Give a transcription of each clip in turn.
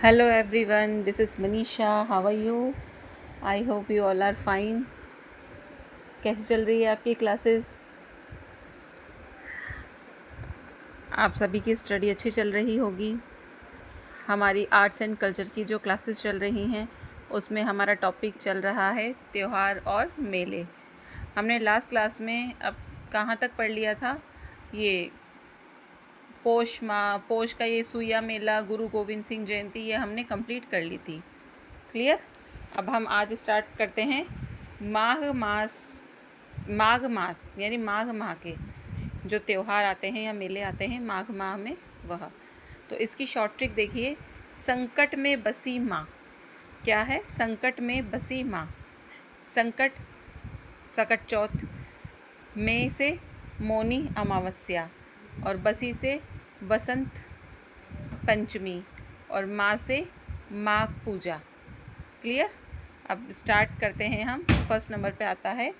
Hello everyone, this is Manisha. How are you? I hope you all are fine. कैसी चल रही है आपकी क्लासेस? आप सभी की स्टडी अच्छी चल रही होगी। हमारी आर्ट्स एंड कल्चर की जो क्लासेस चल रही हैं उसमें हमारा टॉपिक चल रहा है त्योहार और मेले। हमने लास्ट क्लास में अब कहाँ तक पढ़ लिया था? ये पोष का ये सुइया मेला, गुरु गोविंद सिंह जयंती, ये हमने कंप्लीट कर ली थी। क्लियर? अब हम आज स्टार्ट करते हैं माघ मास यानी माघ माह के जो त्यौहार आते हैं या मेले आते हैं माघ माह में, वह तो इसकी शॉर्ट ट्रिक देखिए। संकट में बसी माँ क्या है? संकट में बसी माँ। संकट सकट चौथ, में से मौनी अमावस्या और बसी से वसंत पंचमी और माँ से माघ पूजा। क्लियर? अब स्टार्ट करते हैं हम। फर्स्ट नंबर पे आता है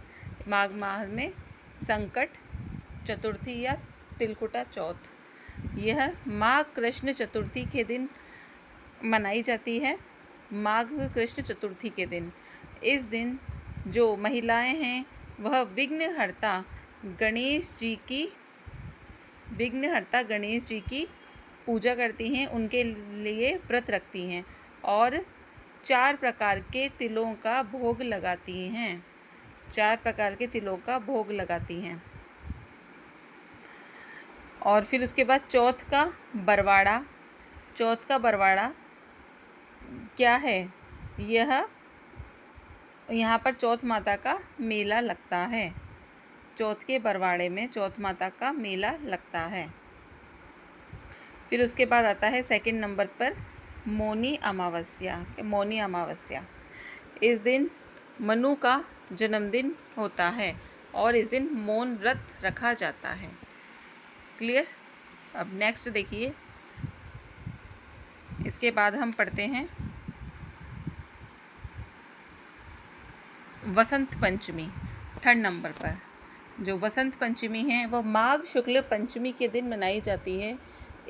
माघ माह में संकट चतुर्थी या तिलकुटा चौथ। यह माघ कृष्ण चतुर्थी के दिन मनाई जाती है। माघ कृष्ण चतुर्थी के दिन, इस दिन जो महिलाएं हैं वह विघ्नहर्ता गणेश जी की पूजा करती हैं, उनके लिए व्रत रखती हैं और 4 प्रकार के तिलों का भोग लगाती हैं। 4 प्रकार के तिलों का भोग लगाती हैं। और फिर उसके बाद चौथ का बरवाड़ा क्या है? यहाँ पर चौथ माता का मेला लगता है। चौथ के बरवाड़े में चौथ माता का मेला लगता है। फिर उसके बाद आता है सेकंड नंबर पर मौनी अमावस्या। इस दिन मनु का जन्मदिन होता है और इस दिन मौन व्रत रखा जाता है। क्लियर? अब नेक्स्ट देखिए, इसके बाद हम पढ़ते हैं वसंत पंचमी। थर्ड नंबर पर जो वसंत पंचमी है वह माघ शुक्ल पंचमी के दिन मनाई जाती है।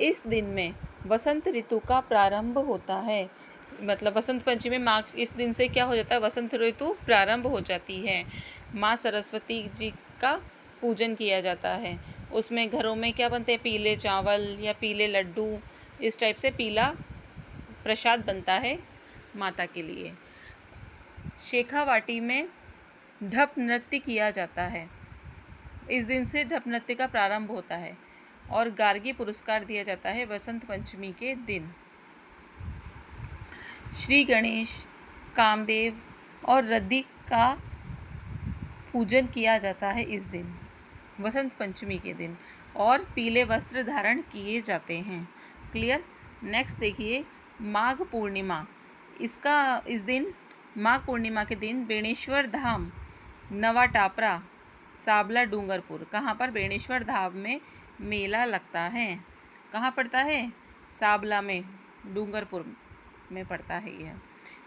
इस दिन में वसंत ऋतु का प्रारंभ होता है। मतलब वसंत पंचमी माघ, इस दिन से क्या हो जाता है? वसंत ऋतु प्रारंभ हो जाती है। माँ सरस्वती जी का पूजन किया जाता है। उसमें घरों में क्या बनते हैं? पीले चावल या पीले लड्डू, इस टाइप से पीला प्रसाद बनता है माता के लिए। शेखावाटी में ढप नृत्य किया जाता है। इस दिन से ढप नृत्य का प्रारंभ होता है और गार्गी पुरस्कार दिया जाता है वसंत पंचमी के दिन। श्री गणेश, कामदेव और रद्दी का पूजन किया जाता है इस दिन, वसंत पंचमी के दिन, और पीले वस्त्र धारण किए जाते हैं। क्लियर? नेक्स्ट देखिए माघ पूर्णिमा। इस दिन माघ पूर्णिमा के दिन बेणेश्वर धाम, नवा टापरा, साबला डूंगरपुर, कहाँ पर? बेणेश्वर धाम में मेला लगता है। कहाँ पड़ता है? साबला में, डूंगरपुर में पड़ता है यह।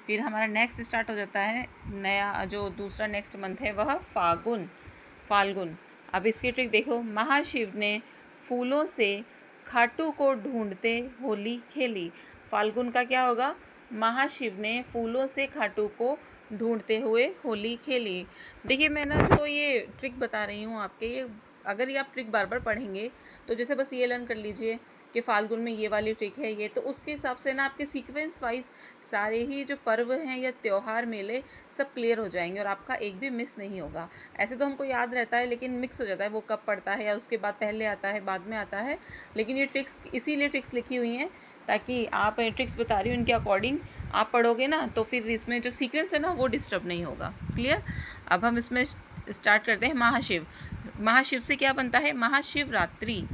फिर हमारा नेक्स्ट स्टार्ट हो जाता है नया, जो दूसरा नेक्स्ट मंथ है वह फाल्गुन। अब इसकी ट्रिक देखो। महाशिव ने फूलों से खाटू को ढूंढते होली खेली। फाल्गुन का क्या होगा? महाशिव ने फूलों से खाटू को ढूंढते हुए होली खेली। देखिए मैं ना जो ये ट्रिक बता रही हूँ आपके, ये अगर ये आप ट्रिक बार बार पढ़ेंगे तो जैसे बस ये लर्न कर लीजिए कि फाल्गुन में ये वाली ट्रिक है ये, तो उसके हिसाब से ना आपके सीक्वेंस वाइज सारे ही जो पर्व हैं या त्यौहार मेले सब क्लियर हो जाएंगे और आपका एक भी मिस नहीं होगा। ऐसे तो हमको याद रहता है लेकिन मिक्स हो जाता है, वो कब पड़ता है या उसके बाद पहले आता है बाद में आता है। लेकिन ये ट्रिक्स इसीलिए ट्रिक्स लिखी हुई हैं ताकि आप ट्रिक्स बता रही हूँ इनके अकॉर्डिंग आप पढ़ोगे ना तो फिर इसमें जो सीक्वेंस है ना वो डिस्टर्ब नहीं होगा। क्लियर? अब हम इसमें स्टार्ट करते हैं महाशिव से क्या बनता है? महाशिवरात्रि,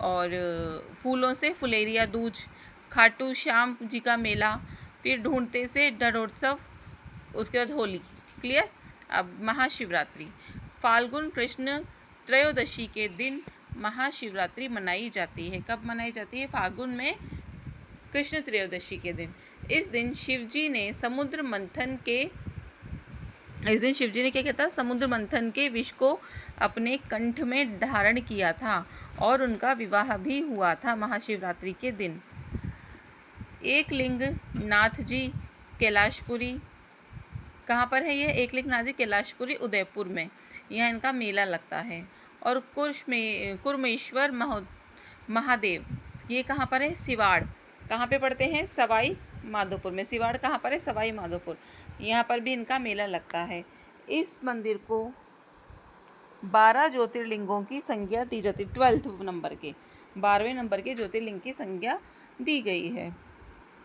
और फूलों से फुलेरिया दूज, खाटू श्याम जी का मेला, फिर ढूंढते से डरोत्सव, उसके बाद होली। क्लियर? अब महाशिवरात्रि, फाल्गुन कृष्ण त्रयोदशी के दिन महाशिवरात्रि मनाई जाती है। कब मनाई जाती है? फाल्गुन में कृष्ण त्रयोदशी के दिन। इस दिन शिवजी ने क्या किया था? समुद्र मंथन के विष को अपने कंठ में धारण किया था और उनका विवाह भी हुआ था महाशिवरात्रि के दिन। एकलिंग नाथ जी कैलाशपुरी, कहाँ पर है ये एकलिंग नाथ जी? कैलाशपुरी उदयपुर में, यहाँ इनका मेला लगता है। और कुरमेश्वर महादेव, ये कहाँ पर है? सिवाड़, कहाँ पे पड़ते हैं? सवाई माधोपुर में। सिवाड़ कहाँ पर है? सवाई माधोपुर, यहाँ पर भी इनका मेला लगता है। इस मंदिर को 12 ज्योतिर्लिंगों की संज्ञा दी जाती, 12वें नंबर के, 12वें नंबर के ज्योतिर्लिंग की संज्ञा दी गई है।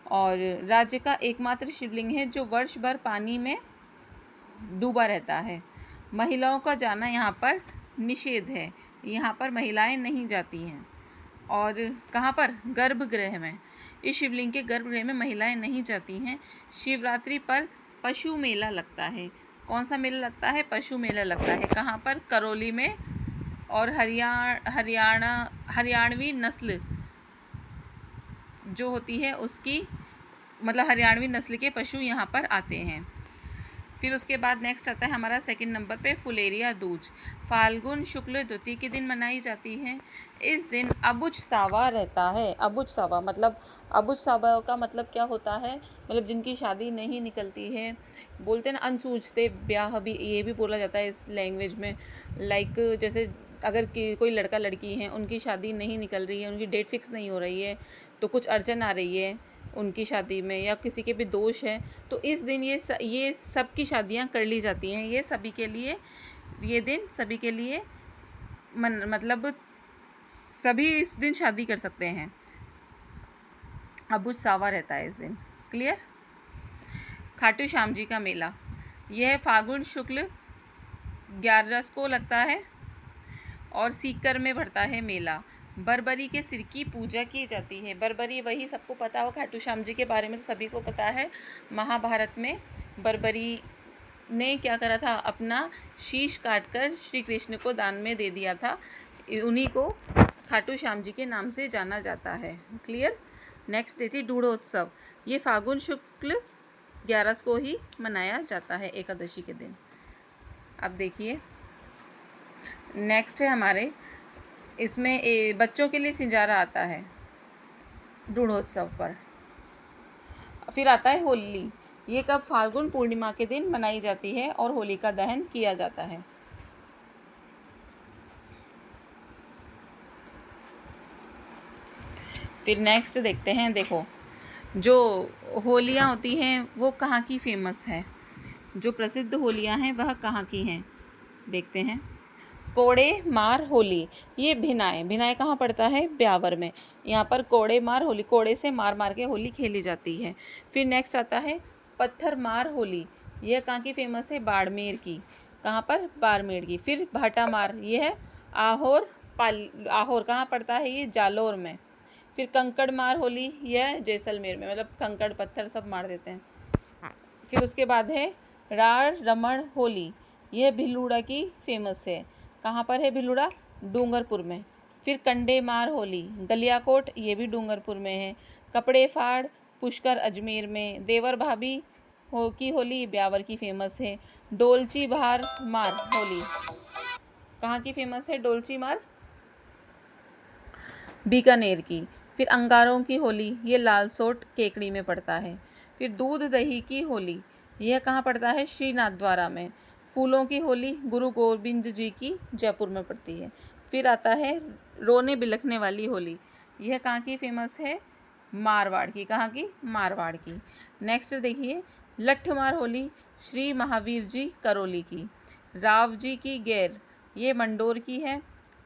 और राज्य का एकमात्र शिवलिंग है जो वर्ष भर पानी में डूबा रहता है। महिलाओं का जाना यहाँ पर निषेध है, यहाँ पर महिलाएं नहीं जाती हैं। और कहाँ पर? गर्भगृह में, इस शिवलिंग के गर्भगृह में महिलाएं नहीं जाती हैं। शिवरात्रि पर पशु मेला लगता है। कौन सा मेला लगता है? पशु मेला लगता है। कहाँ पर? करौली में। और हरियाणवी नस्ल जो होती है उसकी, मतलब हरियाणवी नस्ल के पशु यहाँ पर आते हैं। फिर उसके बाद नेक्स्ट आता है हमारा सेकंड नंबर पे फुलेरिया दूज। फाल्गुन शुक्ल द्वितीया के दिन मनाई जाती है। इस दिन अबुझ सावा रहता है। अबुझ सावा मतलब, अबुझ सावा का मतलब क्या होता है? मतलब जिनकी शादी नहीं निकलती है, बोलते हैं ना अनसूझते ब्याह, भी ये भी बोला जाता है इस लैंग्वेज में। लाइक जैसे अगर कोई लड़का लड़की हैं, उनकी शादी नहीं निकल रही है, उनकी डेट फिक्स नहीं हो रही है, तो कुछ अड़चन आ रही है उनकी शादी में, या किसी के भी दोष है, तो इस दिन ये सब की शादियां कर ली जाती हैं। ये सभी के लिए, ये दिन सभी के लिए मतलब सभी इस दिन शादी कर सकते हैं। अबुझ सावा रहता है इस दिन। क्लियर? खाटू श्याम जी का मेला, यह फागुन शुक्ल 11 को लगता है और सीकर में भरता है मेला। बरबरी के सिर की पूजा की जाती है। बरबरी वही सबको पता हो, खाटू श्याम जी के बारे में तो सभी को पता है। महाभारत में बरबरी ने क्या करा था? अपना शीश काटकर श्री कृष्ण को दान में दे दिया था। उन्हीं को खाटू श्याम जी के नाम से जाना जाता है। क्लियर? नेक्स्ट देती ढूढ़ोत्सव, ये फागुन शुक्ल 11 को ही मनाया जाता है, एकादशी के दिन। अब देखिए नेक्स्ट है हमारे, इसमें बच्चों के लिए सिंजारा आता है ढूढ़ोत्सव पर। फिर आता है होली, ये कब? फाल्गुन पूर्णिमा के दिन मनाई जाती है और होलिका दहन किया जाता है। फिर नेक्स्ट देखते हैं, देखो जो होलियाँ होती हैं वो कहाँ की फेमस है, जो प्रसिद्ध होलियाँ हैं वह कहाँ की हैं, देखते हैं। कोड़े मार होली, ये भिनाए, भिनाए कहाँ पड़ता है? ब्यावर में। यहाँ पर कोड़े मार होली, कोड़े से मार मार के होली खेली जाती है। फिर नेक्स्ट आता है पत्थर मार होली, यह कहाँ की फेमस है? बाड़मेर की। कहाँ पर? बाड़मेर की। फिर भाटा मार, ये है आहोर आहोर कहाँ पड़ता है? ये जालोर में। फिर कंकड़ मार होली, यह जैसलमेर में, मतलब कंकड़ पत्थर सब मार देते हैं। फिर उसके बाद है राड़ रमण होली, यह भिलूड़ा की फेमस है। कहाँ पर है भिलूड़ा? डूंगरपुर में। फिर कंडे मार होली गलियाकोट, ये भी डूंगरपुर में है। कपड़े फाड़ पुष्कर अजमेर में। देवर भाभी की होली ब्यावर की फेमस है। डोलची बहार मार होली कहाँ की फेमस है? डोलची मार बीकानेर की। फिर अंगारों की होली, ये लालसोट केकड़ी में पड़ता है। फिर दूध दही की होली, यह कहाँ पड़ता है? श्रीनाथ द्वारा में। फूलों की होली गुरु गोविंद जी की जयपुर में पड़ती है। फिर आता है रोने बिलखने वाली होली, यह कहाँ की फेमस है? मारवाड़ की। कहाँ की? मारवाड़ की। नेक्स्ट देखिए लठमार होली श्री महावीर जी करौली की। राव जी की गैर, ये मंडोर की है।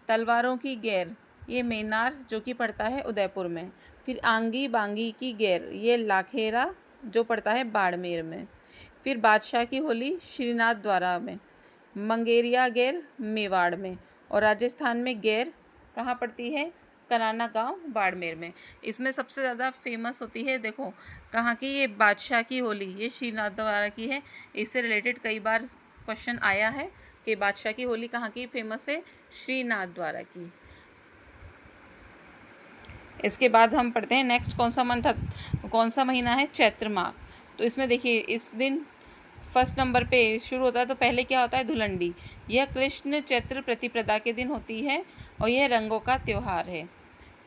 तलवारों की गैर, ये मेनार जो कि पड़ता है उदयपुर में। फिर आंगी बांगी की गैर, ये लाखेरा जो पड़ता है बाड़मेर में। फिर बादशाह की होली श्रीनाथ द्वारा में। मंगेरिया गैर मेवाड़ में। और राजस्थान में गैर कहाँ पड़ती है? कनाना गांव बाड़मेर में। इसमें सबसे ज़्यादा फेमस होती है, देखो कहाँ की? ये बादशाह की होली, ये श्रीनाथ द्वारा की है। इससे रिलेटेड कई बार क्वेश्चन आया है कि बादशाह की होली कहाँ की फेमस है? श्रीनाथ द्वारा की। इसके बाद हम पढ़ते हैं नेक्स्ट, कौन सा मंथ, कौन सा महीना है? चैत्र माह। तो इसमें देखिए इस दिन फर्स्ट नंबर पे शुरू होता है, तो पहले क्या होता है? धुलंडी, यह कृष्ण चैत्र प्रतिपदा के दिन होती है और यह रंगों का त्यौहार है।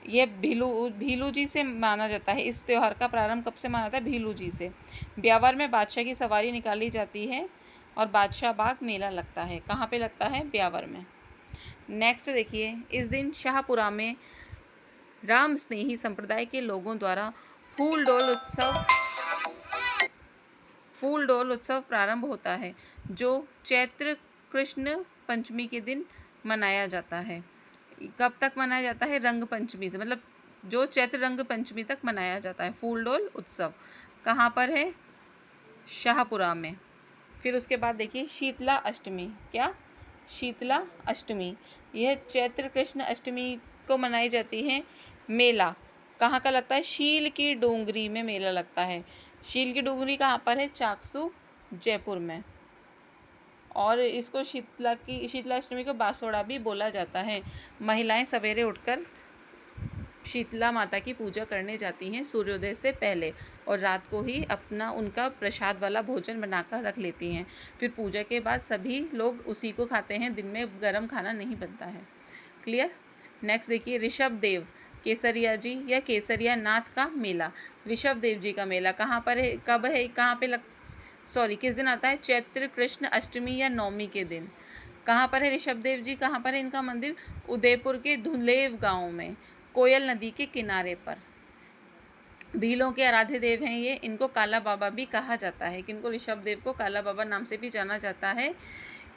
ये भीलू जी से माना जाता है। इस त्यौहार का प्रारंभ कब से माना जाता है? भीलू जी से। ब्यावर में बादशाह की सवारी निकाली जाती है और बादशाह बाग मेला लगता है। कहाँ पे लगता है? ब्यावर में। नेक्स्ट देखिए, इस दिन शाहपुरा में राम स्नेही संप्रदाय के लोगों द्वारा फूल डोल उत्सव प्रारंभ होता है, जो चैत्र कृष्ण पंचमी के दिन मनाया जाता है। कब तक मनाया जाता है? रंग पंचमी से, मतलब जो चैत्र रंग पंचमी तक मनाया जाता है फूल डोल उत्सव। कहाँ पर है? शाहपुरा में। फिर उसके बाद देखिए शीतला अष्टमी। क्या? शीतला अष्टमी। यह चैत्र कृष्ण अष्टमी को मनाई जाती है। मेला कहाँ का लगता है? शील की डोंगरी में मेला लगता है। शील की डोंगरी कहाँ पर है? चाकसू, जयपुर में। और इसको शीतला अष्टमी को बासोड़ा भी बोला जाता है। महिलाएं सवेरे उठकर शीतला माता की पूजा करने जाती हैं सूर्योदय से पहले, और रात को ही अपना उनका प्रसाद वाला भोजन बनाकर रख लेती हैं। फिर पूजा के बाद सभी लोग उसी को खाते हैं। दिन में गर्म खाना नहीं बनता है। क्लियर? नेक्स्ट देखिए ऋषभ देव केसरिया जी या केसरिया नाथ का मेला। ऋषभ देव जी का मेला कहाँ पर है? कब है? कहाँ पे किस दिन आता है? चैत्र कृष्ण अष्टमी या नवमी के दिन। कहाँ पर है ऋषभ देव जी? कहाँ पर है इनका मंदिर? उदयपुर के धुलेव गांव में, कोयल नदी के किनारे पर। भीलों के आराध्य देव हैं ये। इनको काला बाबा भी कहा जाता है। किनको? ऋषभ देव को काला बाबा नाम से भी जाना जाता है।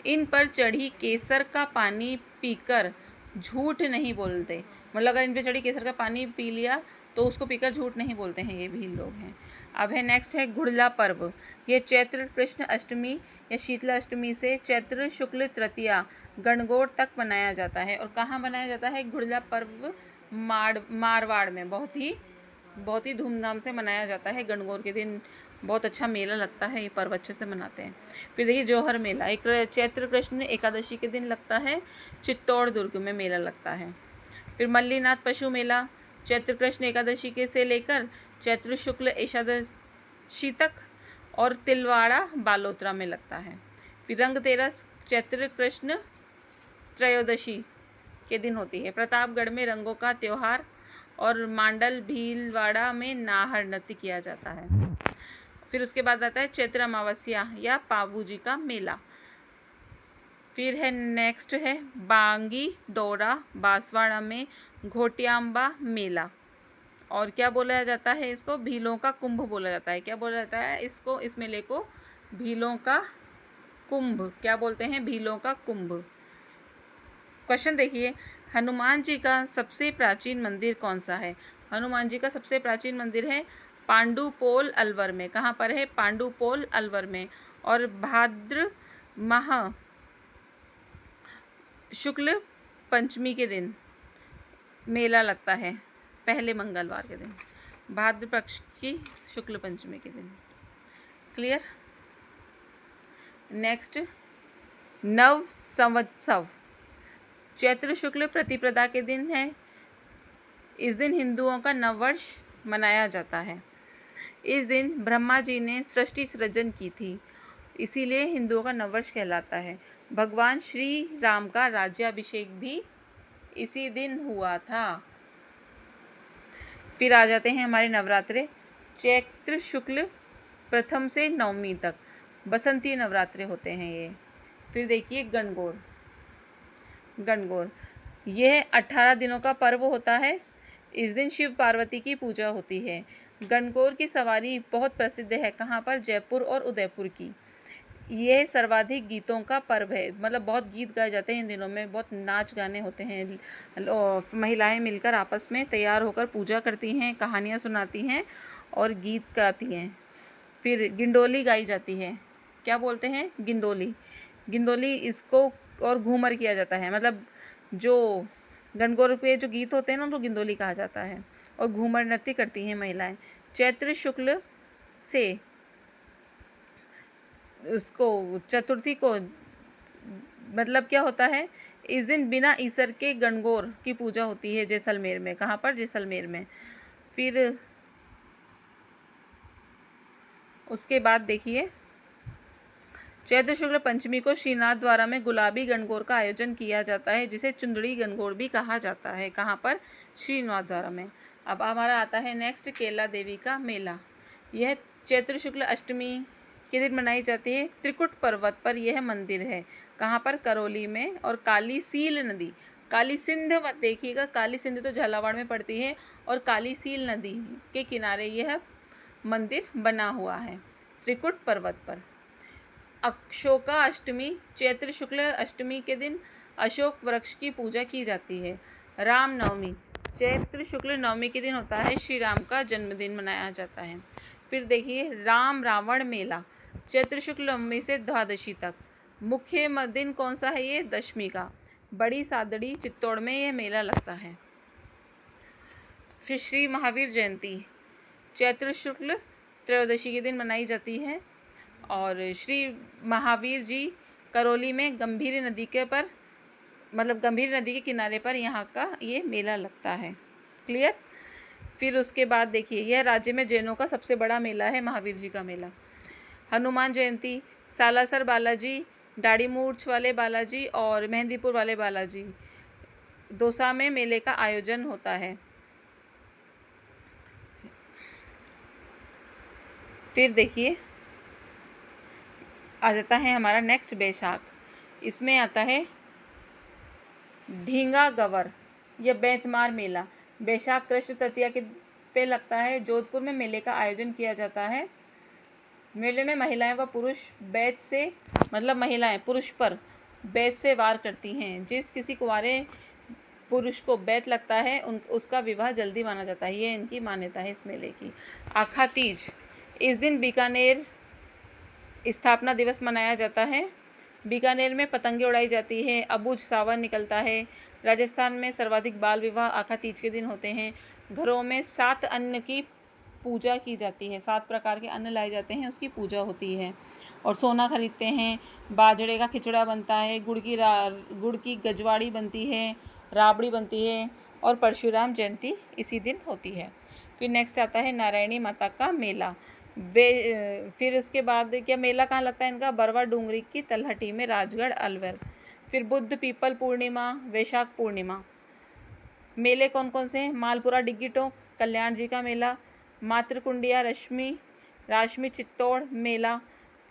इन पर चढ़ी केसर का पानी पीकर झूठ नहीं बोलते। मतलब अगर इन पर चढ़ी केसर का पानी पी लिया तो उसको पीकर झूठ नहीं बोलते हैं। ये भील लोग हैं। अब है नेक्स्ट है गुड़ला पर्व। ये चैत्र कृष्ण अष्टमी या शीतला अष्टमी से चैत्र शुक्ल तृतीया गणगौर तक मनाया जाता है। और कहाँ मनाया जाता है गुड़ला पर्व? मारवाड़ में बहुत ही धूमधाम से मनाया जाता है। गणगौर के दिन बहुत अच्छा मेला लगता है। ये पर्व अच्छे से मनाते हैं। फिर देखिए जौहर मेला, एक चैत्र कृष्ण एकादशी के दिन लगता है। चित्तौड़ दुर्ग में मेला लगता है। फिर मल्लीनाथ पशु मेला चैत्र कृष्ण एकादशी के से लेकर चैत्र शुक्ल एकादशी तक और तिलवाड़ा बालोतरा में लगता है। फिर रंगतेरस चैत्र कृष्ण त्रयोदशी के दिन होती है। प्रतापगढ़ में रंगों का त्योहार और मांडल भीलवाड़ा में नाहर नृत्य किया जाता है। फिर उसके बाद आता है चैत्र अमावस्या या पाबूजी का मेला। फिर है नेक्स्ट है बांगी दौरा बांसवाड़ा में घोटियांबा मेला। और क्या बोला जाता है इसको? भीलों का कुंभ बोला जाता है। क्या बोला जाता है इसको? इस मेले को भीलों का कुंभ। क्या बोलते हैं? भीलों का कुंभ। क्वेश्चन देखिए, हनुमान जी का सबसे प्राचीन मंदिर कौन सा है? हनुमान जी का सबसे प्राचीन मंदिर है पांडुपोल अलवर में। कहाँ पर है? पांडुपोल अलवर में। और भाद्र माह शुक्ल पंचमी के दिन मेला लगता है, पहले मंगलवार के दिन, भाद्र पक्ष की शुक्ल पंचमी के दिन। क्लियर? नेक्स्ट नव संवत्सव चैत्र शुक्ल प्रतिपदा के दिन है। इस दिन हिंदुओं का नववर्ष मनाया जाता है। इस दिन ब्रह्मा जी ने सृष्टि सृजन की थी, इसीलिए हिंदुओं का नववर्ष कहलाता है। भगवान श्री राम का राज्याभिषेक भी इसी दिन हुआ था। फिर आ जाते हैं हमारे नवरात्रे। चैत्र शुक्ल प्रथम से नवमी तक बसंती नवरात्रे होते हैं ये। फिर देखिए गणगौर यह 18 दिनों का पर्व होता है। इस दिन शिव पार्वती की पूजा होती है। गणगौर की सवारी बहुत प्रसिद्ध है। कहाँ पर? जयपुर और उदयपुर की। यह सर्वाधिक गीतों का पर्व है, मतलब बहुत गीत गाए जाते हैं इन दिनों में, बहुत नाच गाने होते हैं। महिलाएं मिलकर आपस में तैयार होकर पूजा करती हैं, कहानियाँ सुनाती हैं और गीत गाती हैं। फिर गिंडोली गाई जाती है। क्या बोलते हैं? गिंडोली इसको और घूमर किया जाता है। मतलब जो गणगौर पे जो गीत होते हैं ना उनको गिंडोली कहा जाता है। और घूमर नृत्य करती हैं महिलाएं। चैत्र शुक्ल से उसको चतुर्थी को मतलब क्या होता है? इस दिन बिना ईसर के गणगौर की पूजा होती है जैसलमेर में। कहाँ पर? जैसलमेर में। फिर उसके बाद देखिए चैत्र शुक्ल पंचमी को श्रीनाथ द्वारा में गुलाबी गणगौर का आयोजन किया जाता है, जिसे चुंदड़ी गणगौर भी कहा जाता है। कहाँ पर? श्रीनाथ द्वारा में। अब हमारा आता है नेक्स्ट केला देवी का मेला। यह चैत्र शुक्ल अष्टमी के दिन मनाई जाती है। त्रिकुट पर्वत पर यह मंदिर है। कहाँ पर? करौली में। और काली सील नदी, काली सिंध मत देखिएगा, काली सिंध तो झालावाड़ में पड़ती है, और काली सील नदी के किनारे यह मंदिर बना हुआ है, त्रिकुट पर्वत पर। अशोका अष्टमी, चैत्र शुक्ल अष्टमी के दिन अशोक वृक्ष की पूजा की जाती है। रामनवमी, चैत्र शुक्ल नवमी के दिन होता है, श्री राम का जन्मदिन मनाया जाता है। फिर देखिए राम रावण मेला, चैत्र शुक्ल नवमी से द्वादशी तक। मुख्य दिन कौन सा है? ये दशमी का। बड़ी सादड़ी चित्तौड़ में यह मेला लगता है। फिर श्री महावीर जयंती, चैत्र शुक्ल त्रयोदशी के दिन मनाई जाती है, और श्री महावीर जी करौली में गंभीर नदी के पर, मतलब गंभीर नदी के किनारे पर यहाँ का ये मेला लगता है। क्लियर? फिर उसके बाद देखिए यह राज्य में जैनों का सबसे बड़ा मेला है, महावीर जी का मेला। हनुमान जयंती, सालासर बालाजी, दाढ़ी मूछ वाले बालाजी और मेहंदीपुर वाले बालाजी दौसा में मेले का आयोजन होता है। फिर देखिए आ जाता है हमारा नेक्स्ट बैसाख। इसमें आता है ढींगा गवर, यह बेंतमार मेला बैसाख कृष्ण तृतीया के पे लगता है। जोधपुर में मेले का आयोजन किया जाता है। मेले में महिलाएं व पुरुष बैत से, मतलब महिलाएं पुरुष पर बैत से वार करती हैं। जिस किसी कुंवारे पुरुष को बैत लगता है उसका विवाह जल्दी माना जाता है। ये इनकी मान्यता है इस मेले की। आखा तीज, इस दिन बीकानेर स्थापना दिवस मनाया जाता है। बीकानेर में पतंगे उड़ाई जाती है, अबूझ सावन निकलता है। राजस्थान में सर्वाधिक बाल विवाह आखा तीज के दिन होते हैं। घरों में 7 अन्न की पूजा की जाती है, 7 प्रकार के अन्न लाए जाते हैं, उसकी पूजा होती है। और सोना खरीदते हैं, बाजरे का खिचड़ा बनता है, गुड़ की गजवाड़ी बनती है, राबड़ी बनती है, और परशुराम जयंती इसी दिन होती है। फिर नेक्स्ट आता है नारायणी माता का मेला। फिर उसके बाद क्या मेला कहाँ लगता है इनका? बरवा डूंगरी की तलहटी में, राजगढ़ अलवर। फिर बुद्ध पीपल पूर्णिमा, वैशाख पूर्णिमा। मेले कौन कौन से हैं? मालपुरा डिग्गी टोंक, कल्याण जी का मेला, मातृकुंडिया राशमी चित्तौड़ मेला।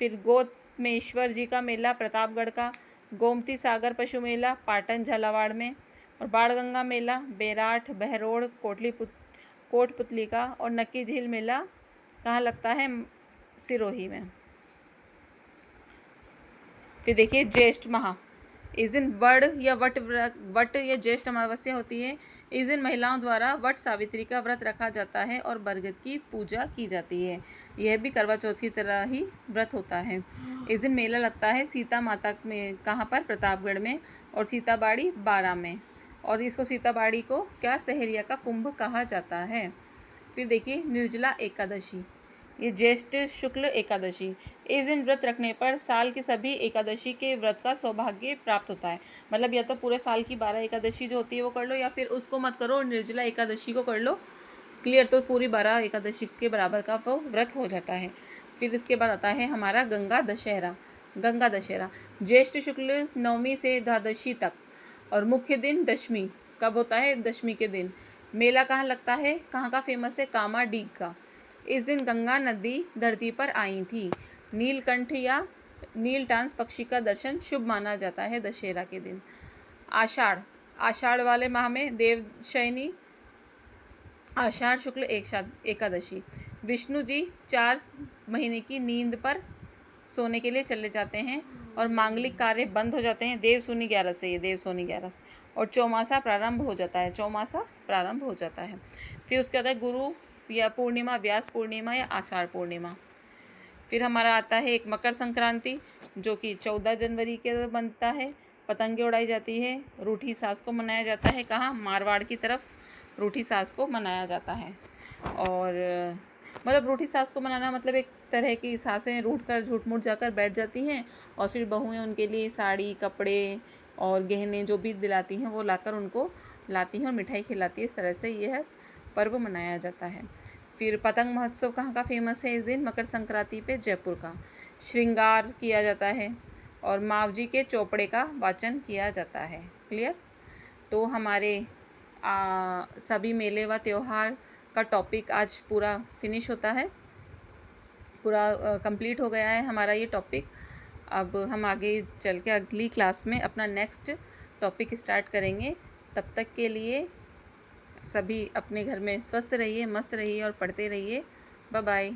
फिर गोतमेश्वर जी का मेला प्रतापगढ़ का, गोमती सागर पशु मेला पाटन झालावाड़ में, और बाणगंगा मेला बेराठ बहरोड़ कोटपुतली का, और नक्की झील मेला कहाँ लगता है? सिरोही में। फिर देखिए ज्येष्ठ माह, इस दिन वट या ज्येष्ठ अमावस्या होती है। इस दिन महिलाओं द्वारा वट सावित्री का व्रत रखा जाता है और बरगद की पूजा की जाती है। यह भी करवा चौथ की तरह ही व्रत होता है। इस दिन मेला लगता है सीता माता में, कहाँ पर? प्रतापगढ़ में, और सीताबाड़ी बारा में। और इसको सीताबाड़ी को क्या? सहरिया का कुंभ कहा जाता है। फिर देखिए निर्जला एकादशी, ये ज्येष्ठ शुक्ल एकादशी। इस दिन व्रत रखने पर साल की सभी एकादशी के व्रत का सौभाग्य प्राप्त होता है। मतलब या तो पूरे साल की 12 एकादशी जो होती है वो कर लो, या फिर उसको मत करो, निर्जला एकादशी को कर लो। क्लियर? तो पूरी 12 एकादशी के बराबर का वो व्रत हो जाता है। फिर इसके बाद आता है हमारा गंगा दशहरा। ज्येष्ठ शुक्ल नवमी से द्वादशी तक, और मुख्य दिन दशमी। कब होता है? दशमी के दिन। मेला कहाँ लगता है? कहाँ का फेमस है? कामाडीग का। इस दिन गंगा नदी धरती पर आई थी। नीलकंठ या नीलटांस पक्षी का दर्शन शुभ माना जाता है दशहरा के दिन। आषाढ़ वाले माह में देवशयनी, आषाढ़ शुक्ल एकादशी। विष्णु जी 4 महीने की नींद पर सोने के लिए चले जाते हैं और मांगलिक कार्य बंद हो जाते हैं। देवसूनी 11 से, ये देवसूनी 11 से, और चौमासा प्रारंभ हो जाता है। फिर उसके बाद है गुरु या पूर्णिमा, व्यास पूर्णिमा या आषाढ़ पूर्णिमा। फिर हमारा आता है एक मकर संक्रांति, जो कि 14 जनवरी के बनता है। पतंगे उड़ाई जाती है, रूठी सास को मनाया जाता है। कहाँ? मारवाड़ की तरफ रूठी सास को मनाया जाता है। और मतलब रूठी सास को मनाना मतलब एक तरह की सासें रूठ कर झूठ मूठ जाकर बैठ जाती हैं, और फिर बहुएं उनके लिए साड़ी, कपड़े और गहने जो भी दिलाती हैं वो लाकर उनको लाती हैं और मिठाई खिलाती है। इस तरह से यह पर्व मनाया जाता है। फिर पतंग महोत्सव कहाँ का फेमस है इस दिन? मकर संक्रांति पे जयपुर का। श्रृंगार किया जाता है और मावजी के चौपड़े का वाचन किया जाता है। क्लियर? तो हमारे सभी मेले व त्योहार का टॉपिक आज पूरा फिनिश होता है, पूरा कंप्लीट हो गया है हमारा ये टॉपिक। अब हम आगे चल के अगली क्लास में अपना नेक्स्ट टॉपिक स्टार्ट करेंगे। तब तक के लिए सभी अपने घर में स्वस्थ रहिए, मस्त रहिए और पढ़ते रहिए। Bye bye.